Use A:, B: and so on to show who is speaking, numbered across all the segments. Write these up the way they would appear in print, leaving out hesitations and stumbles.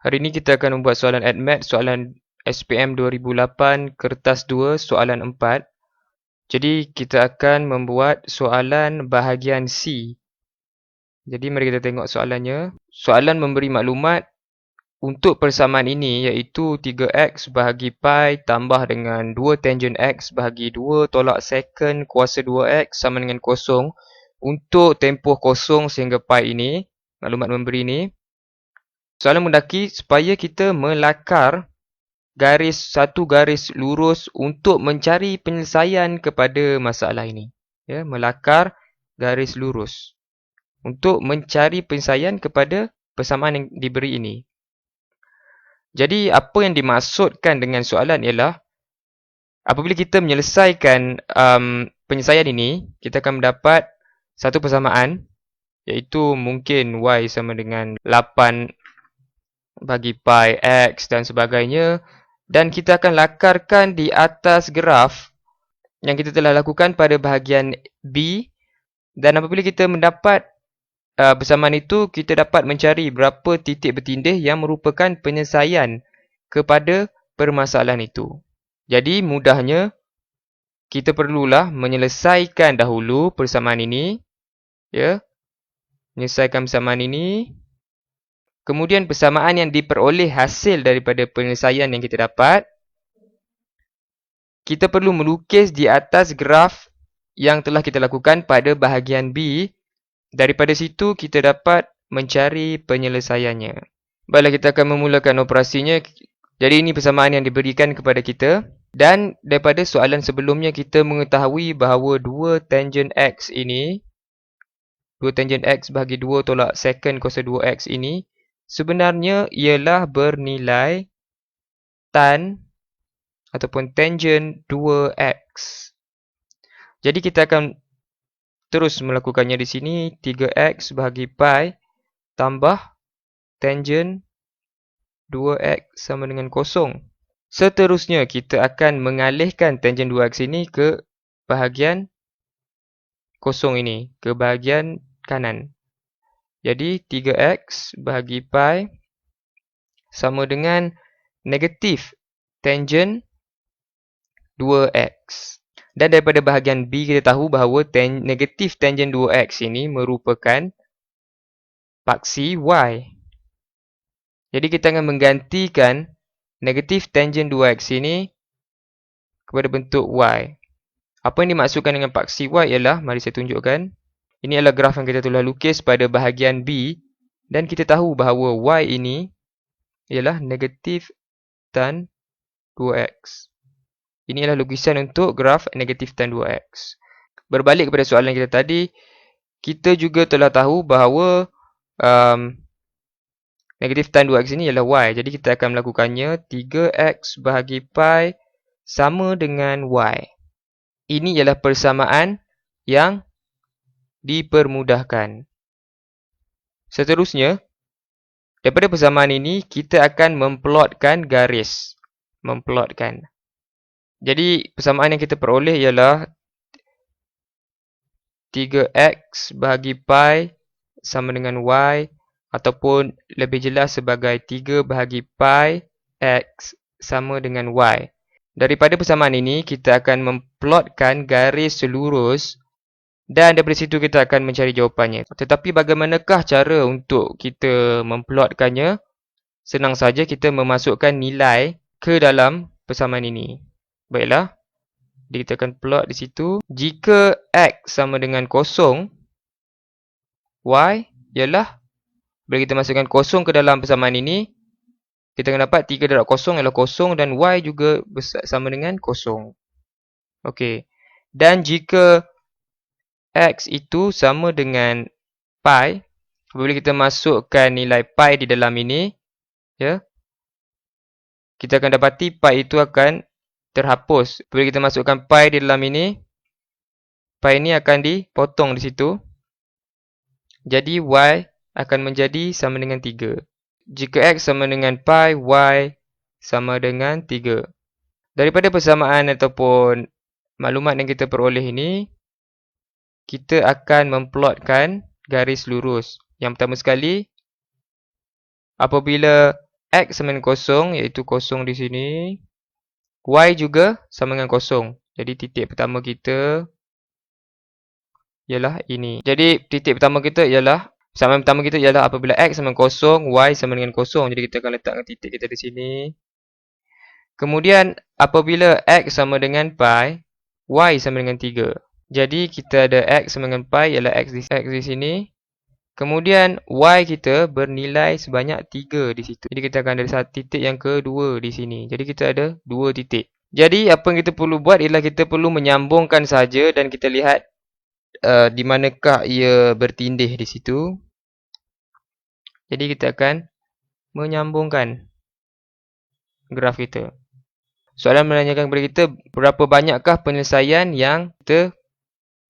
A: Hari ini kita akan membuat soalan ADMAT, soalan SPM 2008, kertas 2, soalan 4. Jadi kita akan membuat soalan bahagian C. Jadi mari kita tengok soalannya. Soalan memberi maklumat untuk persamaan ini iaitu 3x bahagi pi tambah dengan 2 tangent x bahagi 2 tolak secant kuasa 2x sama dengan kosong untuk tempoh kosong sehingga pi ini. Maklumat memberi ini. Soalan mendaki supaya kita melakar satu garis lurus untuk mencari penyelesaian kepada masalah ini. Ya, melakar garis lurus untuk mencari penyelesaian kepada persamaan yang diberi ini. Jadi apa yang dimaksudkan dengan soalan ialah apabila kita menyelesaikan penyelesaian ini, kita akan mendapat satu persamaan iaitu mungkin y sama dengan 8 bagi pi x dan sebagainya, dan kita akan lakarkan di atas graf yang kita telah lakukan pada bahagian B, dan apabila kita mendapat persamaan itu, kita dapat mencari berapa titik bertindih yang merupakan penyelesaian kepada permasalahan itu. Jadi mudahnya kita perlulah menyelesaikan dahulu persamaan ini, ya. Menyelesaikan persamaan ini. Kemudian persamaan yang diperoleh hasil daripada penyelesaian yang kita dapat, kita perlu melukis di atas graf yang telah kita lakukan pada bahagian B. Daripada situ kita dapat mencari penyelesaiannya. Baiklah, kita akan memulakan operasinya. Jadi ini persamaan yang diberikan kepada kita. Dan daripada soalan sebelumnya kita mengetahui bahawa 2 tangent x ini, 2 tangent x bahagi 2 tolak secant kuasa 2x ini sebenarnya ialah bernilai tan ataupun tangent 2x. Jadi kita akan terus melakukannya di sini. 3x bahagi pi tambah tangent 2x sama dengan kosong. Seterusnya kita akan mengalihkan tangent 2x ini ke bahagian kosong ini, ke bahagian kanan. Jadi 3x bahagi pi sama dengan negatif tangent 2x. Dan daripada bahagian B kita tahu bahawa negatif tangent 2x ini merupakan paksi y. Jadi kita akan menggantikan negatif tangent 2x ini kepada bentuk y. Apa yang dimaksudkan dengan paksi y ialah, mari saya tunjukkan. Ini adalah graf yang kita telah lukis pada bahagian B, dan kita tahu bahawa y ini ialah negatif tan 2x. Ini adalah lukisan untuk graf negatif tan 2x. Berbalik kepada soalan kita tadi, kita juga telah tahu bahawa negatif tan 2x ini ialah y. Jadi kita akan melakukannya. 3x bahagi pi sama dengan y. Ini ialah persamaan yang dipermudahkan. Seterusnya, daripada persamaan ini, kita akan memplotkan garis. Memplotkan. Jadi, persamaan yang kita peroleh ialah 3x bahagi pi sama dengan y, ataupun lebih jelas sebagai 3 bahagi pi x sama dengan y. Daripada persamaan ini, kita akan memplotkan garis lurus dan daripada situ kita akan mencari jawapannya. Tetapi bagaimanakah cara untuk kita memplotkannya? Senang saja kita memasukkan nilai ke dalam persamaan ini. Baiklah. Jadi kita akan plot di situ. Jika x sama dengan kosong, y ialah, bila kita masukkan kosong ke dalam persamaan ini, kita akan dapat 3 darab kosong ialah kosong dan y juga sama dengan kosong. Okey. Dan jika x itu sama dengan pi, apabila kita masukkan nilai pi di dalam ini, ya, kita akan dapati pi itu akan terhapus. Apabila kita masukkan pi di dalam ini, pi ini akan dipotong di situ. Jadi y akan menjadi sama dengan 3. Jika x sama dengan pi, y sama dengan 3. Daripada persamaan ataupun maklumat yang kita peroleh ini, kita akan memplotkan garis lurus. Yang pertama sekali, apabila X sama dengan kosong, iaitu kosong di sini. Y juga sama dengan kosong. Jadi titik pertama kita ialah ini. Jadi titik pertama kita ialah persamaan pertama kita ialah apabila X sama dengan kosong, Y sama dengan kosong. Jadi kita akan letakkan titik kita di sini. Kemudian apabila X sama dengan pi, Y sama dengan 3. Jadi kita ada X sama dengan pi ialah X di sini. Kemudian Y kita bernilai sebanyak 3 di situ. Jadi kita akan ada satu titik yang kedua di sini. Jadi kita ada 2 titik. Jadi apa yang kita perlu buat ialah kita perlu menyambungkan saja dan kita lihat di manakah ia bertindih di situ. Jadi kita akan menyambungkan graf kita. Soalan menanyakan kepada kita berapa banyakkah penyelesaian yang kita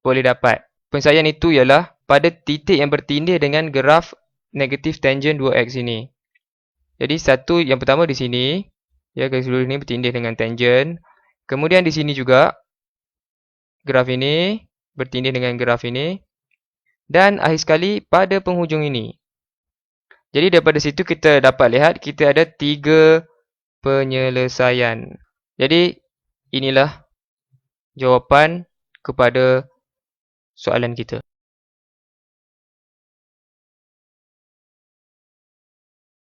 A: boleh dapat. Penyelesaian itu ialah pada titik yang bertindih dengan graf negatif tangent 2x ini. Jadi satu yang pertama di sini, ya, garis lurus ini bertindih dengan tangent. Kemudian di sini juga graf ini bertindih dengan graf ini. Dan akhir sekali pada penghujung ini. Jadi daripada situ kita dapat lihat kita ada 3 penyelesaian. Jadi inilah jawapan kepada soalan kita.